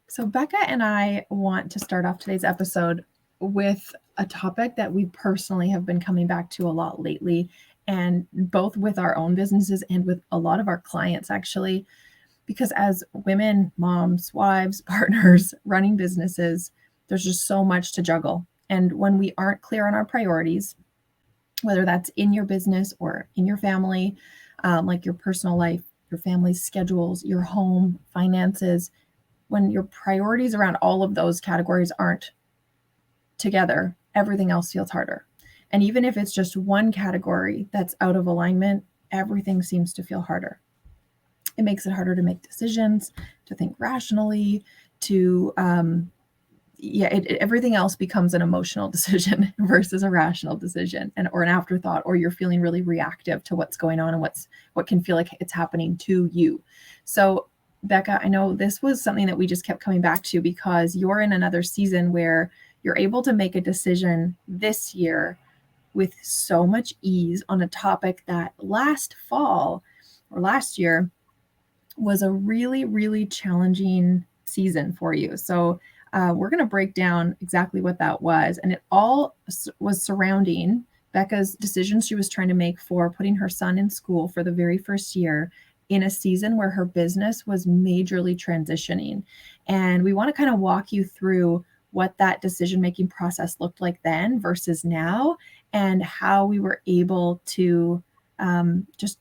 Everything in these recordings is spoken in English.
So, Becca and I want to start off today's episode with a topic that we personally have been coming back to a lot lately, and both with our own businesses and with a lot of our clients, actually. Because as women, moms, wives, partners running businesses, there's just so much to juggle. And when we aren't clear on our priorities, whether that's in your business or in your family, like your personal life, your family's schedules, your home, finances, when your priorities around all of those categories aren't together, everything else feels harder. And even if it's just one category that's out of alignment, everything seems to feel harder. It makes it harder to make decisions, to think rationally, to everything else becomes an emotional decision versus a rational decision, and or an afterthought, or you're feeling really reactive to what's going on and what can feel like it's happening to you. So Becca, I know this was something that we just kept coming back to because you're in another season where you're able to make a decision this year with so much ease on a topic that last fall or last year was a really, really challenging season for you. So we're going to break down exactly what that was. And it all was surrounding Becca's decisions she was trying to make for putting her son in school for the very first year in a season where her business was majorly transitioning. And we want to kind of walk you through what that decision making process looked like then versus now, and how we were able to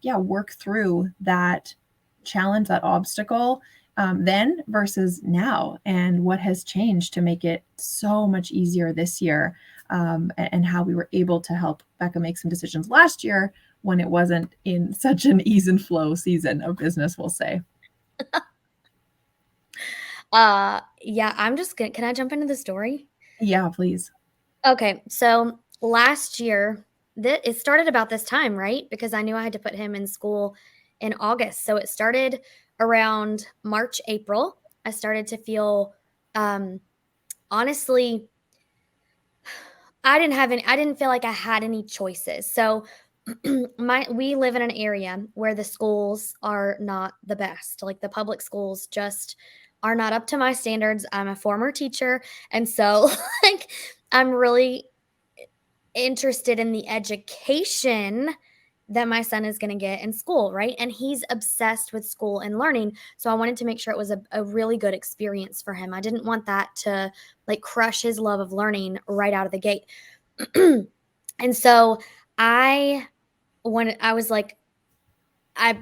work through that challenge, that obstacle, then versus now, and what has changed to make it so much easier this year, and how we were able to help Becca make some decisions last year when it wasn't in such an ease and flow season of business, we'll say. Yeah, can I jump into the story? Yeah, please. Okay, so last year, it started about this time, right? Because I knew I had to put him in school in August. So it started around March, April. I started to feel, um, honestly, I didn't feel like I had any choices. So we live in an area where the schools are not the best. Like the public schools just are not up to my standards. I'm a former teacher, and so like I'm really interested in the education that my son is going to get in school, right? And he's obsessed with school and learning. So I wanted to make sure it was a really good experience for him. I didn't want that to like crush his love of learning right out of the gate. And so I I was like, I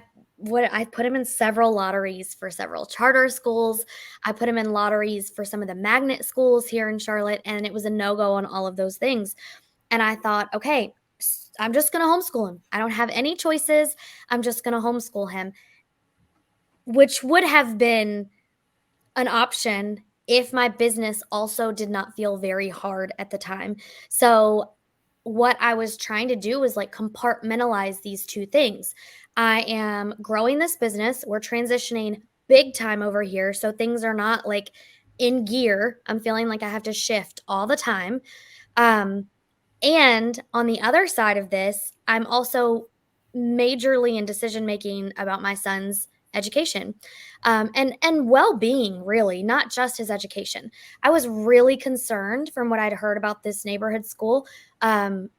put him in several lotteries for several charter schools. I put him in lotteries for some of the magnet schools here in Charlotte, and it was a no-go on all of those things. And I thought, okay, I'm just going to homeschool him. I don't have any choices. I'm just going to homeschool him, which would have been an option if my business also did not feel very hard at the time. So, what I was trying to do was like compartmentalize these two things. I am growing this business. We're transitioning big time over here. So, things are not like in gear. I'm feeling like I have to shift all the time. Um, and on the other side of this, I'm also majorly in decision making about my son's education, and well-being, really, not just his education. I was really concerned from what I'd heard about this neighborhood school, um,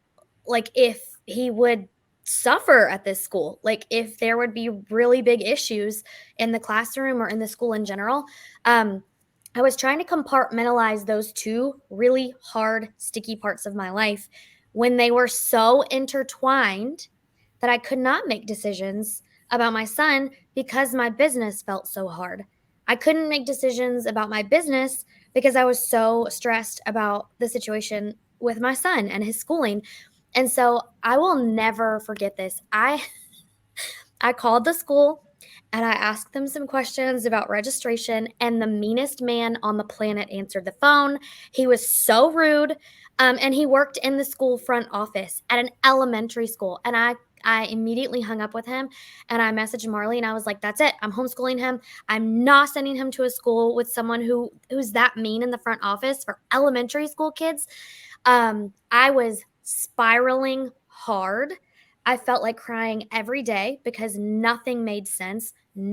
like if he would suffer at this school, like if there would be really big issues in the classroom or in the school in general. Um, I was trying to compartmentalize those two really hard, sticky parts of my life when they were so intertwined that I could not make decisions about my son because my business felt so hard. I couldn't make decisions about my business because I was so stressed about the situation with my son and his schooling. And so I will never forget this. I called the school and I asked them some questions about registration, and the meanest man on the planet answered the phone. He was so rude, and he worked in the school front office at an elementary school. And I immediately hung up with him, and I messaged Marley and I was like, "That's it. I'm homeschooling him. I'm not sending him to a school with someone who's that mean in the front office for elementary school kids." I was spiraling hard. I felt like crying every day because nothing made sense.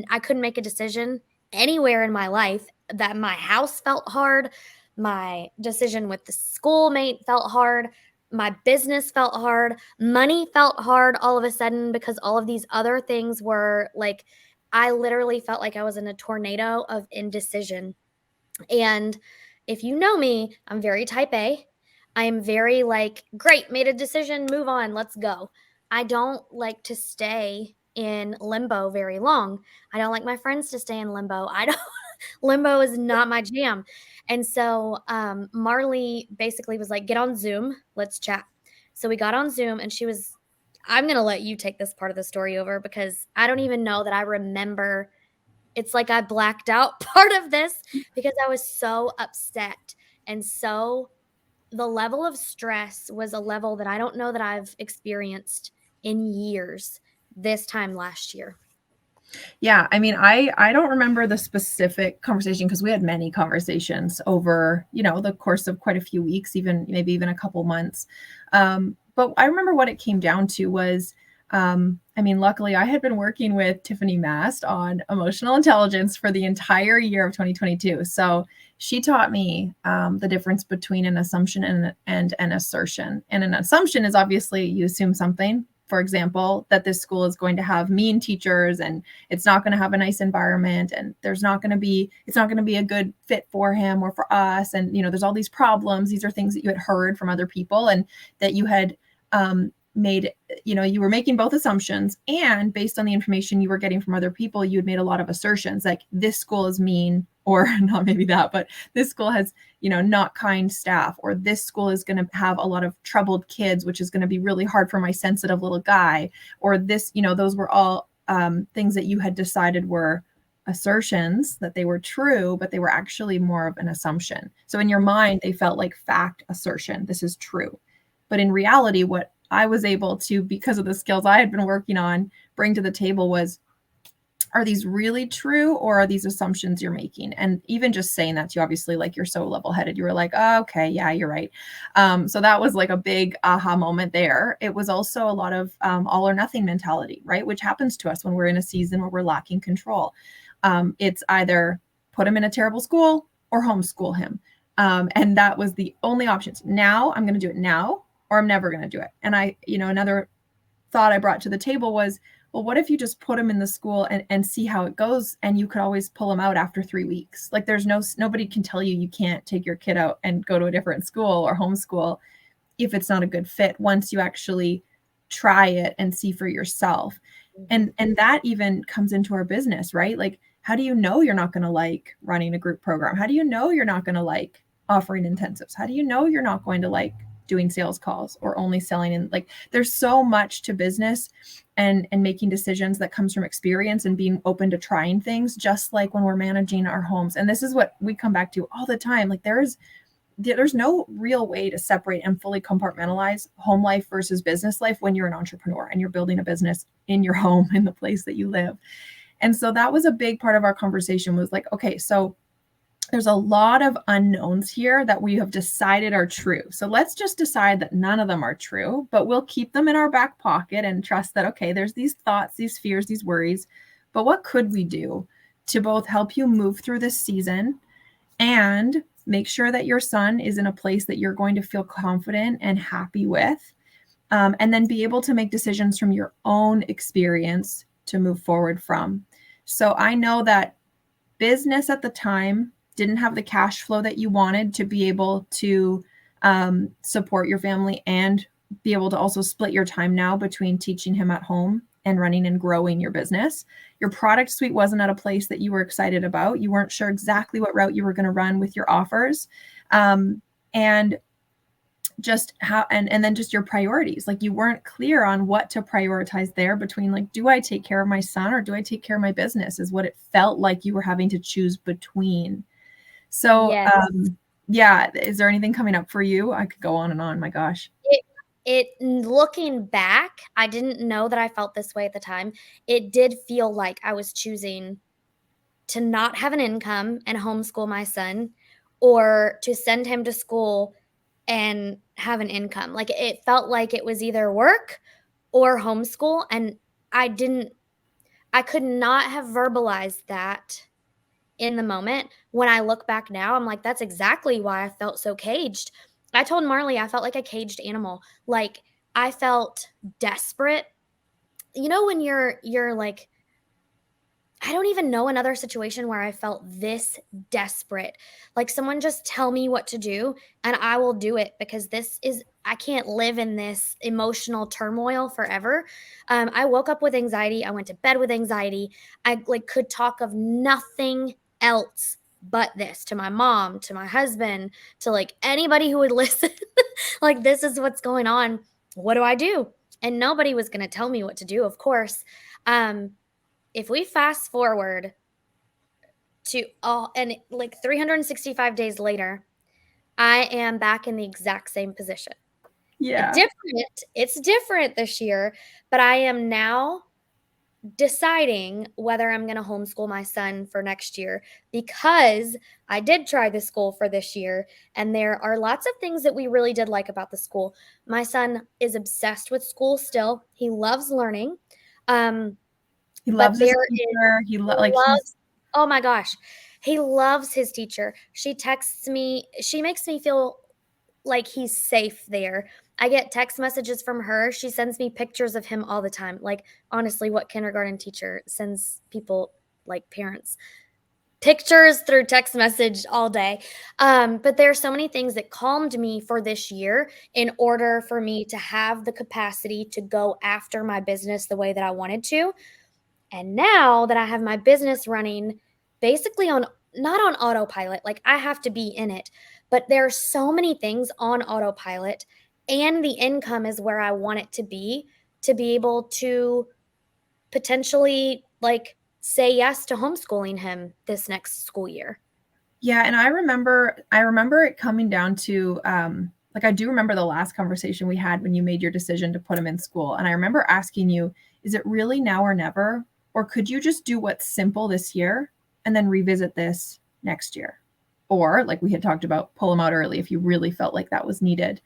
I couldn't make a decision anywhere in my life, that my house felt hard, my decision with the schoolmate felt hard, my business felt hard, money felt hard all of a sudden because all of these other things were like, I literally felt like I was in a tornado of indecision. And if you know me, I'm very type A. I am very like, great, made a decision, move on, let's go. I don't like to stay in limbo very long. I don't like my friends to stay in limbo. I don't limbo is not my jam. And so Marley basically was like, get on Zoom, let's chat. So we got on Zoom and I'm going to let you take this part of the story over because I don't even know that I remember. It's like I blacked out part of this because I was so upset. And so the level of stress was a level that I don't know that I've experienced in years this time last year. Yeah, I mean, I don't remember the specific conversation because we had many conversations over, the course of quite a few weeks, even maybe even a couple months. But I remember what it came down to was, I mean, luckily I had been working with Tiffany Mast on emotional intelligence for the entire year of 2022. So she taught me the difference between an assumption and an assertion. And an assumption is obviously you assume something. For example, that this school is going to have mean teachers and it's not going to have a nice environment and it's not going to be a good fit for him or for us. And, there's all these problems. These are things that you had heard from other people and that you had made, you were making both assumptions, and based on the information you were getting from other people, you had made a lot of assertions like this school is mean, or not maybe that, but this school has, not kind staff, or this school is going to have a lot of troubled kids, which is going to be really hard for my sensitive little guy, or this, those were all things that you had decided were assertions, that they were true, but they were actually more of an assumption. So in your mind, they felt like fact assertion. This is true. But in reality, what I was able to, because of the skills I had been working on, bring to the table was, are these really true, or are these assumptions you're making? And even just saying that to you, obviously, like, you're so level-headed, you were like, oh, okay, yeah, you're right. So that was like a big aha moment there. It was also a lot of all or nothing mentality, right? Which happens to us when we're in a season where we're lacking control. It's either put him in a terrible school or homeschool him. And that was the only options. Now I'm going to do it now, or I'm never going to do it. And another thought I brought to the table was, well, what if you just put him in the school and see how it goes, and you could always pull him out after 3 weeks? Like, there's nobody can tell you can't take your kid out and go to a different school or homeschool if it's not a good fit, once you actually try it and see for yourself. And that even comes into our business, right? Like, how do you know you're not going to like running a group program? How do you know you're not going to like offering intensives? How do you know you're not going to like doing sales calls or only selling? And like, there's so much to business and making decisions that comes from experience and being open to trying things, just like when we're managing our homes. And this is what we come back to all the time. Like, there's no real way to separate and fully compartmentalize home life versus business life when you're an entrepreneur and you're building a business in your home, in the place that you live. And so that was a big part of our conversation, was like, okay, so there's a lot of unknowns here that we have decided are true. So let's just decide that none of them are true, but we'll keep them in our back pocket and trust that, okay, there's these thoughts, these fears, these worries, but what could we do to both help you move through this season and make sure that your son is in a place that you're going to feel confident and happy with, and then be able to make decisions from your own experience to move forward from. So I know that business at the time didn't have the cash flow that you wanted to be able to support your family and be able to also split your time now between teaching him at home and running and growing your business. Your product suite wasn't at a place that you were excited about. You weren't sure exactly what route you were going to run with your offers. And just how, and then just your priorities. Like, you weren't clear on what to prioritize there between, like, do I take care of my son or do I take care of my business, is what it felt like you were having to choose between. So, Yes. yeah, is there anything coming up for you? I could go on and on. My gosh. It looking back, I didn't know that I felt this way at the time. It did feel like I was choosing to not have an income and homeschool my son, or to send him to school and have an income. Like, it felt like it was either work or homeschool, and I could not have verbalized that in the moment. When I look back now, I'm like, that's exactly why I felt so caged. I told Marley I felt like a caged animal. Like I felt desperate. You know when you're like, I don't even know another situation where I felt this desperate. Like someone just tell me what to do and I will do it, because I can't live in this emotional turmoil forever. I woke up with anxiety. I went to bed with anxiety. I like could talk of nothing else but this to my mom, to my husband, to like anybody who would listen. Like, this is what's going on. What do I do? And nobody was going to tell me what to do, of course. Um, if we fast forward to all and like 365 days later, I am back in the exact same position. Yeah. It's different this year, but I am now deciding whether I'm going to homeschool my son for next year, because I did try the school for this year and there are lots of things that we really did like about the school. My son is obsessed with school still. He loves learning. Um, He but loves his there is teacher. Like he's loves oh my gosh. He loves his teacher. She texts me, she makes me feel like he's safe there. I get text messages from her. She sends me pictures of him all the time. Like, honestly, what kindergarten teacher sends people, like parents, pictures through text message all day? But there are so many things that calmed me for this year in order for me to have the capacity to go after my business the way that I wanted to. And now that I have my business running basically on not on autopilot, like I have to be in it, but there are so many things on autopilot, and the income is where I want it to be able to potentially like say yes to homeschooling him this next school year. Yeah, and I remember it coming down to like I do remember the last conversation we had when you made your decision to put him in school. And I remember asking you, is it really now or never? Or could you just do what's simple this year and then revisit this next year? Or like we had talked about, pull him out early if you really felt like that was needed.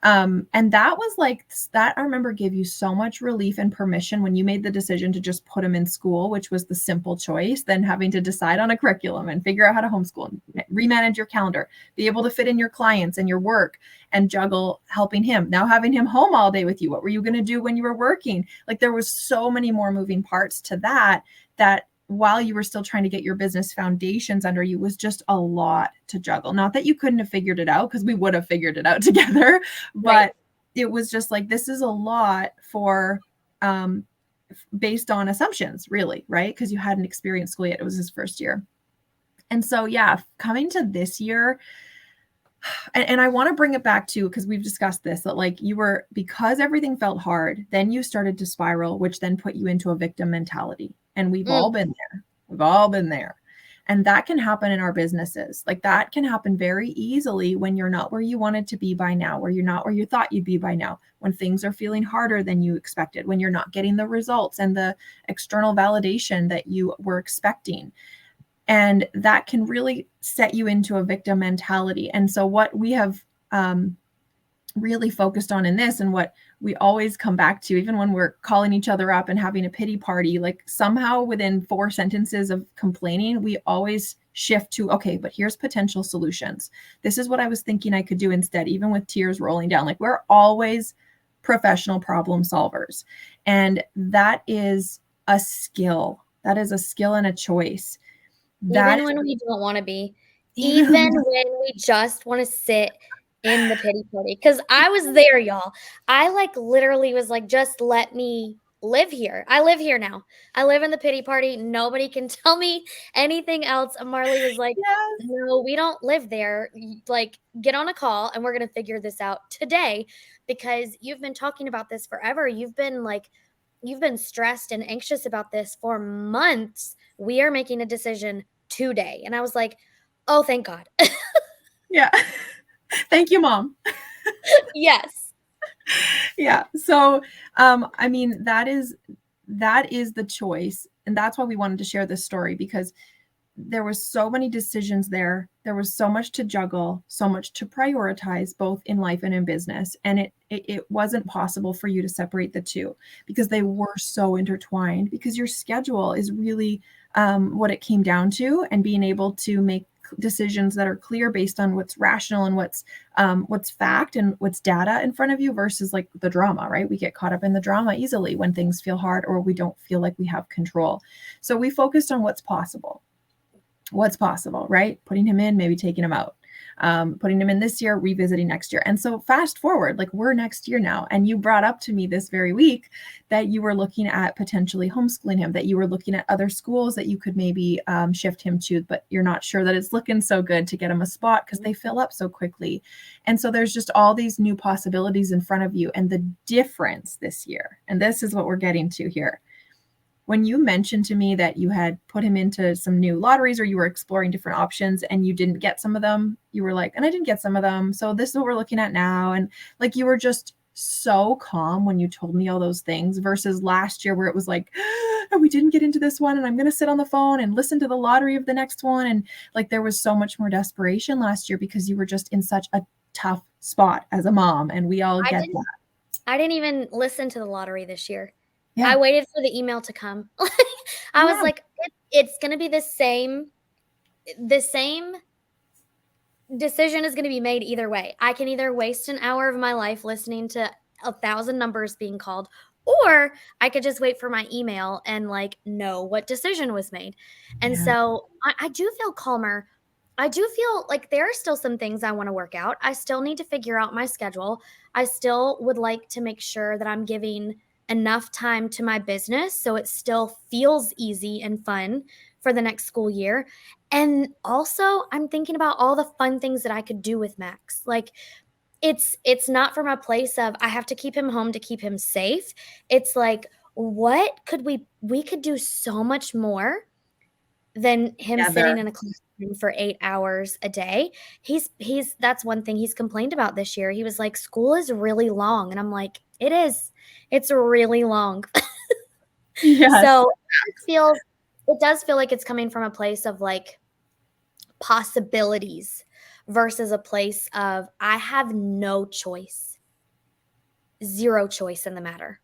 And that was like that, I remember, gave you so much relief and permission when you made the decision to just put him in school, which was the simple choice, than having to decide on a curriculum and figure out how to homeschool and remanage your calendar, be able to fit in your clients and your work and juggle helping him. Now having him home all day with you. What were you going to do when you were working? Like there was so many more moving parts to that, that while you were still trying to get your business foundations under you was just a lot to juggle. Not that you couldn't have figured it out, because we would have figured it out together, but Right. it was just like, this is a lot for based on assumptions, really, right? Because you hadn't experienced school yet. It was his first year. And so, yeah, coming to this year, and I want to bring it back to, because we've discussed this, that like you were, because everything felt hard, then you started to spiral, which then put you into a victim mentality. And we've all Mm. been there. We've all been there. And that can happen in our businesses. Like that can happen very easily when you're not where you wanted to be by now, where you're not where you thought you'd be by now, when things are feeling harder than you expected, when you're not getting the results and the external validation that you were expecting. And that can really set you into a victim mentality. And so what we have really focused on in this, and what we always come back to, even when we're calling each other up and having a pity party, like somehow within 4 sentences of complaining, we always shift to, okay, but here's potential solutions. This is what I was thinking I could do instead, even with tears rolling down. Like we're always professional problem solvers. And that is a skill. That is a skill and a choice. That Even is when we don't wanna be. even Even when we just wanna sit in the pity party, because I was there, y'all. I, like, literally was like, "Just let me live here." I live here now. I live in the pity party. Nobody can tell me anything else, and Marley was like, yes. "No, we don't live there. Like, get on a call, and we're gonna figure this out today, because you've been talking about this forever. You've been stressed and anxious about this for months. We are making a decision today." And I was like, "Oh, thank God." Yeah. Thank you, Mom. Yes. Yeah. So, I mean, that is the choice. And that's why we wanted to share this story, because there was so many decisions there. There was so much to juggle, so much to prioritize, both in life and in business. And it wasn't possible for you to separate the two, because they were so intertwined, because your schedule is really what it came down to, and being able to make decisions that are clear based on what's rational and what's fact and what's data in front of you versus like the drama, right? We get caught up in the drama easily when things feel hard or we don't feel like we have control. So we focused on what's possible, right? Putting him in, maybe taking him out, putting him in this year, revisiting next year. And so fast forward, like we're next year now. And you brought up to me this very week that you were looking at potentially homeschooling him, that you were looking at other schools that you could maybe shift him to, but you're not sure that it's looking so good to get him a spot because they fill up so quickly. And so there's just all these new possibilities in front of you. And the difference this year, and this is what we're getting to here, when you mentioned to me that you had put him into some new lotteries or you were exploring different options and you didn't get some of them, you were like, and I didn't get some of them. So this is what we're looking at now. And like, you were just so calm when you told me all those things versus last year where it was like, oh, we didn't get into this one and I'm going to sit on the phone and listen to the lottery of the next one. And like, there was so much more desperation last year because you were just in such a tough spot as a mom. And we all get that. I didn't even listen to the lottery this year. Yeah. I waited for the email to come. I was like, it's going to be the same decision is going to be made either way. I can either waste an hour of my life listening to 1,000 numbers being called, or I could just wait for my email and like know what decision was made. And so I do feel calmer. I do feel like there are still some things I want to work out. I still need to figure out my schedule. I still would like to make sure that I'm giving enough time to my business so it still feels easy and fun for the next school year. And also, I'm thinking about all the fun things that I could do with Max. Like it's not from a place of I have to keep him home to keep him safe. It's like what could we could do so much more than him sitting in a classroom for 8 hours a day. He's that's one thing he's complained about this year. He was like, school is really long. And I'm like, it is. It's really long. Yes. So it does feel like it's coming from a place of like possibilities versus a place of I have no choice, zero choice in the matter.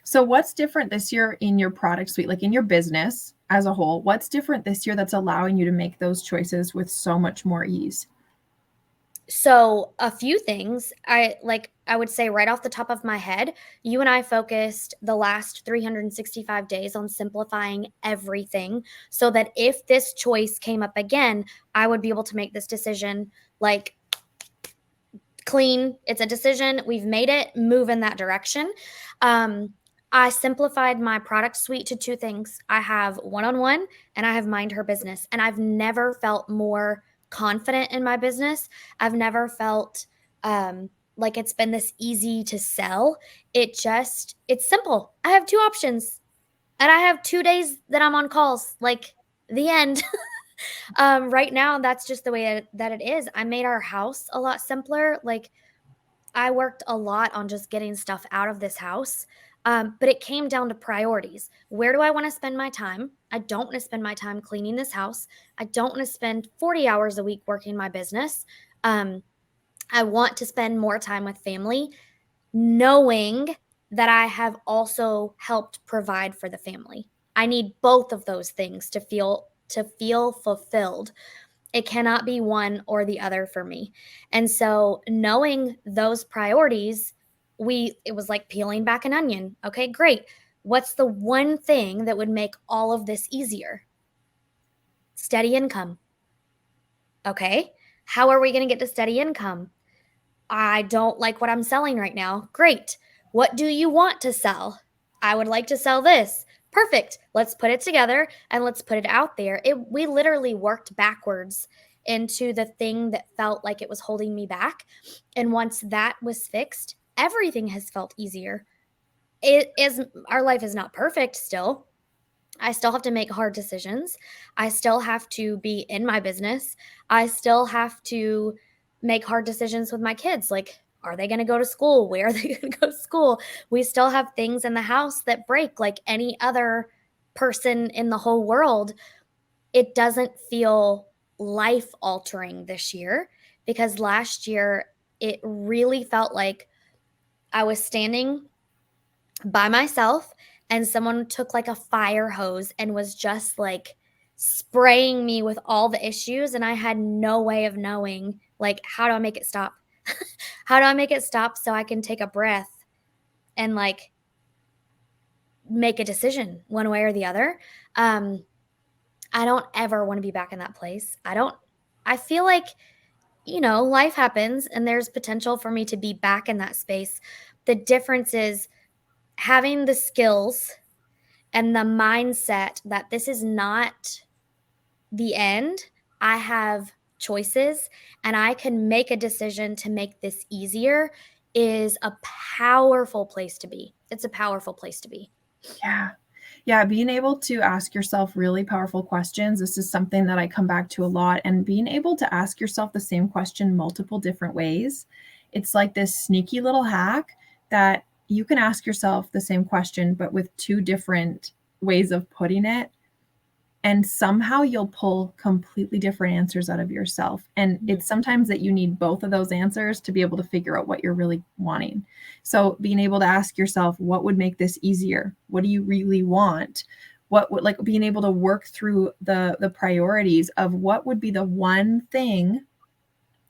So what's different this year in your product suite, like in your business as a whole? What's different this year that's allowing you to make those choices with so much more ease? So a few things I would say right off the top of my head, you and I focused the last 365 days on simplifying everything so that if this choice came up again, I would be able to make this decision like clean. It's a decision. We've made it. Move in that direction. I simplified my product suite to two things. I have one-on-one and I have mind her business. And I've never felt more confident in my business. I've never felt like it's been this easy to sell. It's simple. I have two options and I have 2 days that I'm on calls, like the end. Right now, that's just the way that it is. I made our house a lot simpler. Like I worked a lot on just getting stuff out of this house. But it came down to priorities. Where do I want to spend my time? I don't want to spend my time cleaning this house. I don't want to spend 40 hours a week working my business. I want to spend more time with family, knowing that I have also helped provide for the family. I need both of those things to feel fulfilled. It cannot be one or the other for me. And so knowing those priorities, it was like peeling back an onion. Okay, great. What's the one thing that would make all of this easier? Steady income. Okay. How are we going to get to steady income? I don't like what I'm selling right now. Great. What do you want to sell? I would like to sell this. Perfect. Let's put it together and let's put it out there. We literally worked backwards into the thing that felt like it was holding me back. And once that was fixed, everything has felt easier. Our life is not perfect still. I still have to make hard decisions. I still have to be in my business. I still have to make hard decisions with my kids. Like, are they going to go to school? Where are they going to go to school? We still have things in the house that break like any other person in the whole world. It doesn't feel life altering this year because last year it really felt like I was standing by myself and someone took like a fire hose and was just like spraying me with all the issues, and I had no way of knowing like how do I make it stop? How do I make it stop so I can take a breath and like make a decision one way or the other? Um I don't ever want to be back in that place. I feel like, life happens and there's potential for me to be back in that space. The difference is having the skills and the mindset that this is not the end. I have choices and I can make a decision to make this easier is a powerful place to be. It's a powerful place to be. Yeah. Yeah, being able to ask yourself really powerful questions. This is something that I come back to a lot, and being able to ask yourself the same question multiple different ways. It's like this sneaky little hack that you can ask yourself the same question, but with two different ways of putting it, and somehow you'll pull completely different answers out of yourself. And it's sometimes that you need both of those answers to be able to figure out what you're really wanting. So being able to ask yourself, what would make this easier? What do you really want? What would, like, being able to work through the priorities of what would be the one thing,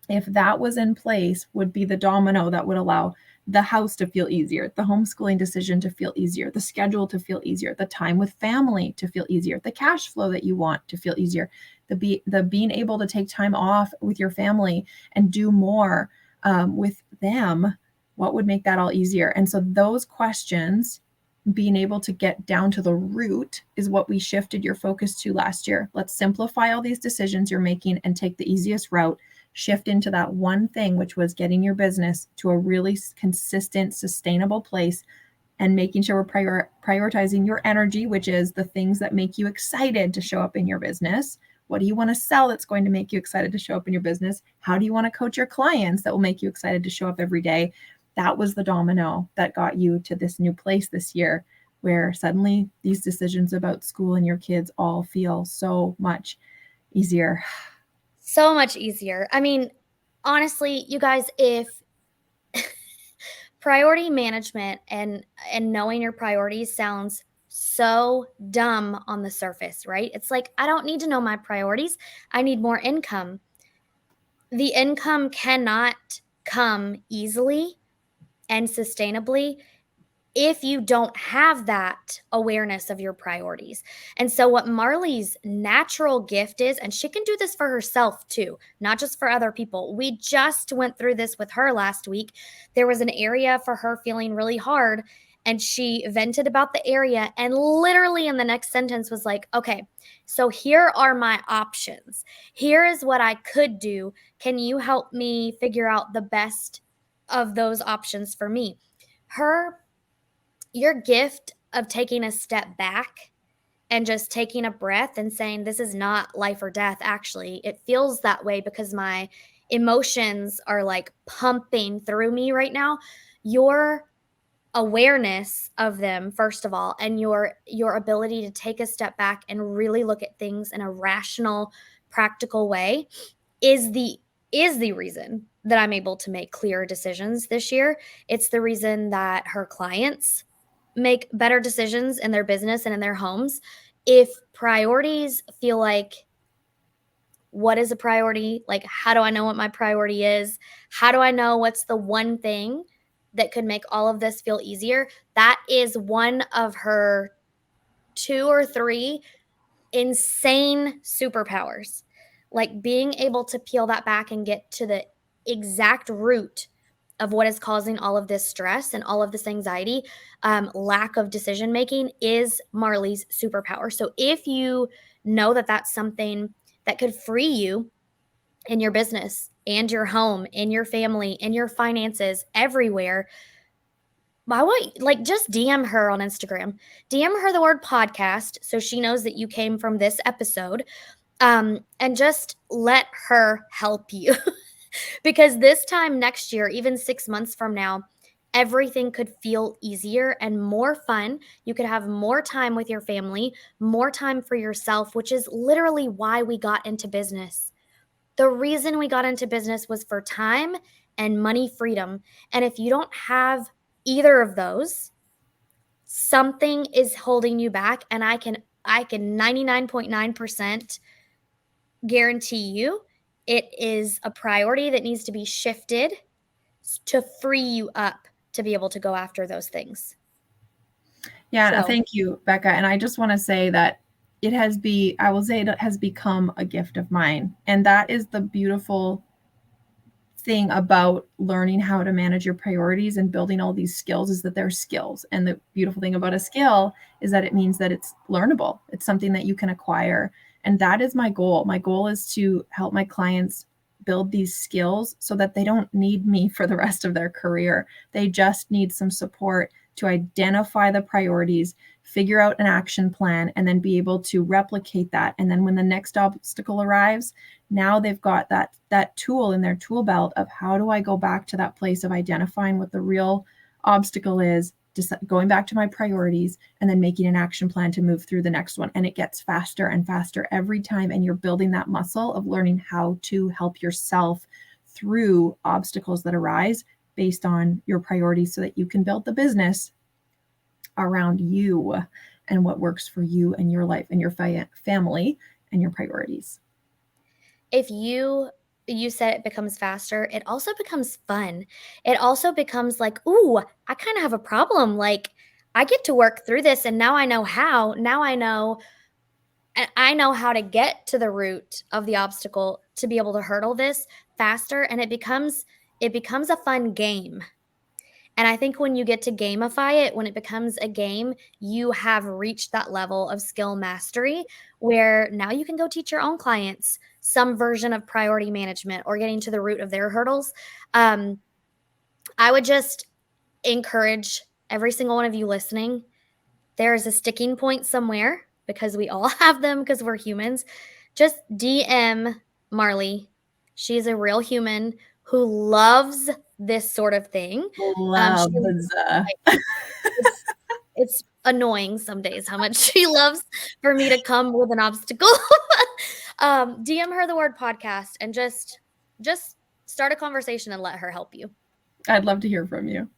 if that was in place, would be the domino that would allow the house to feel easier, the homeschooling decision to feel easier, the schedule to feel easier, the time with family to feel easier, the cash flow that you want to feel easier, the being able to take time off with your family and do more with them. What would make that all easier? And so those questions, being able to get down to the root, is what we shifted your focus to last year. Let's simplify all these decisions you're making and take the easiest route. Shift into that one thing, which was getting your business to a really consistent, sustainable place, and making sure we're prioritizing your energy, which is the things that make you excited to show up in your business. What do you want to sell that's going to make you excited to show up in your business? How do you want to coach your clients that will make you excited to show up every day? That was the domino that got you to this new place this year, where suddenly these decisions about school and your kids all feel so much easier. So much easier. I mean, honestly, you guys, if priority management and knowing your priorities sounds so dumb on the surface, right? It's like I don't need to know my priorities. I need more income. The income cannot come easily and sustainably if you don't have that awareness of your priorities. And so, what Marley's natural gift is, and she can do this for herself too, not just for other people. We just went through this with her last week. There was an area for her feeling really hard, and she vented about the area. And literally, in the next sentence, was like, okay, so here are my options. Here is what I could do. Can you help me figure out the best of those options for me? Her Your gift of taking a step back and just taking a breath and saying, this is not life or death, actually. It feels that way because my emotions are like pumping through me right now. Your awareness of them, first of all, and your ability to take a step back and really look at things in a rational, practical way is the reason that I'm able to make clearer decisions this year. It's the reason that her clients make better decisions in their business and in their homes. If priorities feel like, what is a priority? Like, how do I know what my priority is? How do I know what's the one thing that could make all of this feel easier? That is one of her two or three insane superpowers. Like being able to peel that back and get to the exact root of what is causing all of this stress and all of this anxiety, lack of decision making is Marley's superpower. So if you know that that's something that could free you in your business and your home, in your family, in your finances, everywhere, I want like just DM her on Instagram. DM her the word podcast so she knows that you came from this episode. And just let her help you. Because this time next year, even 6 months from now, everything could feel easier and more fun. You could have more time with your family, more time for yourself, which is literally why we got into business. The reason we got into business was for time and money freedom. And if you don't have either of those, something is holding you back, and I can 99.9% guarantee you it is a priority that needs to be shifted to free you up to be able to go after those things. Yeah, So, thank you, Becca. And I just want to say that I will say it has become a gift of mine. And that is the beautiful thing about learning how to manage your priorities and building all these skills, is that they're skills. And the beautiful thing about a skill is that it means that it's learnable. It's something that you can acquire. And that is my goal. My goal is to help my clients build these skills so that they don't need me for the rest of their career. They just need some support to identify the priorities, figure out an action plan, and then be able to replicate that. And then when the next obstacle arrives, now they've got that tool in their tool belt of, how do I go back to that place of identifying what the real obstacle is, just going back to my priorities, and then making an action plan to move through the next one. And it gets faster and faster every time. And you're building that muscle of learning how to help yourself through obstacles that arise based on your priorities, so that you can build the business around you and what works for you and your life and your family and your priorities. if you said it becomes faster, it also becomes fun. It also becomes like, "Ooh, I kinda have a problem, like, I get to work through this, and now I know how. Now I know how to get to the root of the obstacle to be able to hurdle this faster," and it becomes a fun game. And I think when you get to gamify it, when it becomes a game, you have reached that level of skill mastery where now you can go teach your own clients some version of priority management or getting to the root of their hurdles. Um, I would just encourage every single one of you listening, there is a sticking point somewhere, because we all have them because we're humans. Just DM Marley. She's a real human who loves this sort of thing. She Loves. like, it's annoying some days how much she loves for me to come with an obstacle. DM her the word podcast and just start a conversation and let her help you. I'd love to hear from you.